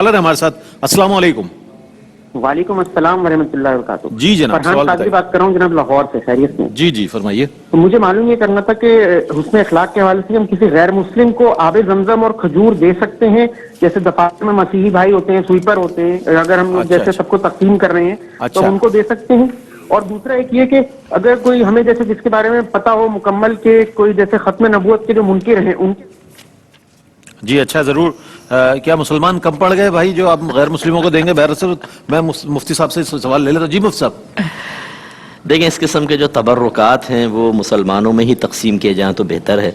हमारे साथ। अस्सलाम वालेकुम। वालेकुम अस्सलाम वरहमतुल्लाहि वबरकातुहू। जी जनाब, फरहान सवाल साहब की बताइए। बात कर रहा हूँ जनाब, लाहौर से। खैरियत से? जी जी फरमाइए। तो मुझे मालूम ये करना था कि हुस्न अखलाक के हवाले से हम किसी गैर मुस्लिम को आबे जमजम और खजूर दे सकते हैं? जैसे दफातर में मसीही भाई होते हैं, स्वीपर होते हैं, अगर हम लोग अच्छा जैसे अच्छा सबको तकसीम कर रहे हैं तो अच्छा। हम उनको दे सकते हैं? और दूसरा एक ये कि अगर कोई हमें जैसे जिसके बारे में पता हो मुकम्मल के कोई जैसे खत्म नबूवत के जो मुनकिर हैं उनके जी अच्छा जरूर। क्या मुसलमान कम पड़ गए भाई जो आप गैर मुस्लिमों को देंगे? बहर से मैं मुफ्ती साहब से सवाल ले लेता हूं। जी मुफ्ती साहब। देखें, इस किस्म के जो तबर्रुकात हैं वो मुसलमानों में ही तकसीम किए जाएँ तो बेहतर है,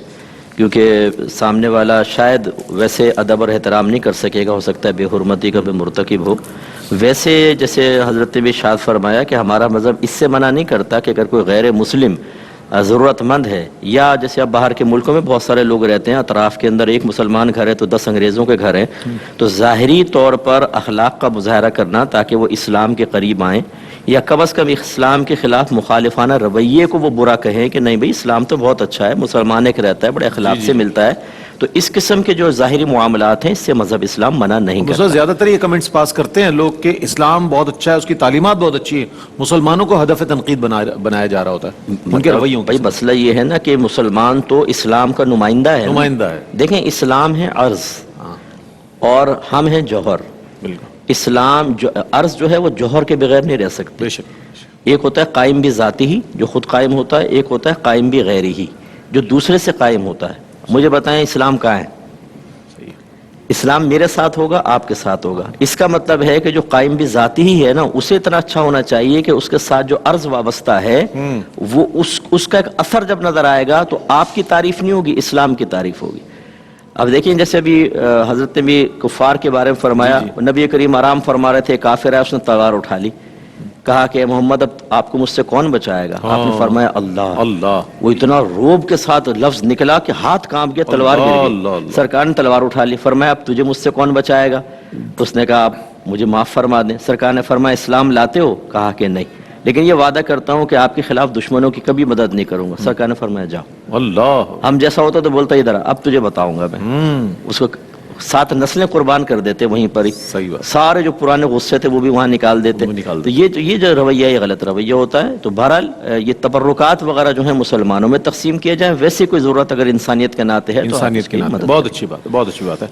क्योंकि सामने वाला शायद वैसे अदब और एहतराम नहीं कर सकेगा, हो सकता है बेहुरमती का मुर्तकिब हो। वैसे जैसे हज़रत ने भी इरशाद फरमाया कि हमारा मज़हब इससे मना नहीं करता कि अगर कोई गैर मुस्लिम ज़रूरतमंद है, या जैसे अब बाहर के मुल्कों में बहुत सारे लोग रहते हैं, अतराफ़ के अंदर एक मुसलमान घर है तो 10 अंग्रेज़ों के घर हैं, तो ज़ाहिरी तौर पर अखलाक का मुज़ाहरा करना ताकि वो इस्लाम के करीब आएँ, या कम अज़ कम इस्लाम के ख़िलाफ़ मुखालिफाना रवैये को वो बुरा कहें कि नहीं भाई इस्लाम तो बहुत अच्छा है, मुसलमान एक रहता है, बड़े अखलाक से मिलता है, तो इस किस्म के जो ज़ाहिरी मुआमलात हैं इससे मज़हब इस्लाम मना नहीं करता। ज्यादातर ये कमेंट्स पास करते हैं लोग कि इस्लाम बहुत अच्छा है, उसकी तालीमात बहुत अच्छी है, मुसलमानों को हदफ तनकीद बनाया जा रहा होता है उनके रवैयों भाई मसला ये है ना कि मुसलमान तो इस्लाम का नुमाइंदा है, नुमाइंदा है। देखें, इस्लाम है अर्ज़ और हम हैं जौहर। बिल्कुल। इस्लाम जो अर्ज़ जो है वो जौहर के बगैर नहीं रह सकते। बेशक। एक होता है कायम भी ज़ाती ही, जो खुद कायम होता है, एक होता है कायम भी गैरी ही, जो दूसरे से कायम होता है। मुझे बताएं इस्लाम कहाँ है? इस्लाम मेरे साथ होगा, आपके साथ होगा। इसका मतलब है कि जो कायम भी ज़ाती ही है ना, उसे इतना अच्छा होना चाहिए कि उसके साथ जो अर्ज़ वाबस्ता है वो उसका एक असर जब नज़र आएगा तो आपकी तारीफ नहीं होगी, इस्लाम की तारीफ होगी। अब देखिए, जैसे अभी हज़रत ने भी कुफ़ार के बारे में फरमाया, नबी करीम आराम फरमा रहे थे, काफिर है, उसने तलवार उठा ली, कहा कि मोहम्मद अब आपको मुझसे कौन बचाएगा? आपने फरमाया अल्लाह। अल्लाह। वो इतना रोब के साथ लफ्ज निकला कि हाथ कांप गया, तलवार गिर गई। सरकार ने तलवार उठा ली, फरमाया अब तुझे मुझसे कौन बचाएगा? तो उसने कहा आप मुझे माफ फरमा दें। सरकार ने फरमाया इस्लाम लाते हो? कहा कि नहीं, लेकिन ये वादा करता हूँ कि आपके खिलाफ दुश्मनों की कभी मदद नहीं करूंगा। सरकार ने फरमाया जाओ। अल्लाह। हम जैसा होता तो बोलता इधर अब तुझे बताऊंगा मैं। उसको 7 नस्लें कुर्बान कर देते वहीं पर ही। सही बात। सारे जो पुराने गुस्से थे वो भी वहां निकाल देते। तो ये जो रवैया, ये गलत रवैया होता है। तो बहरहाल ये तबर्रुकात वगैरह जो है मुसलमानों में तकसीम किए जाए, वैसे कोई जरूरत अगर इंसानियत के नाते है तो इंसानियत के नाते बहुत अच्छी बात है, बहुत अच्छी बात है।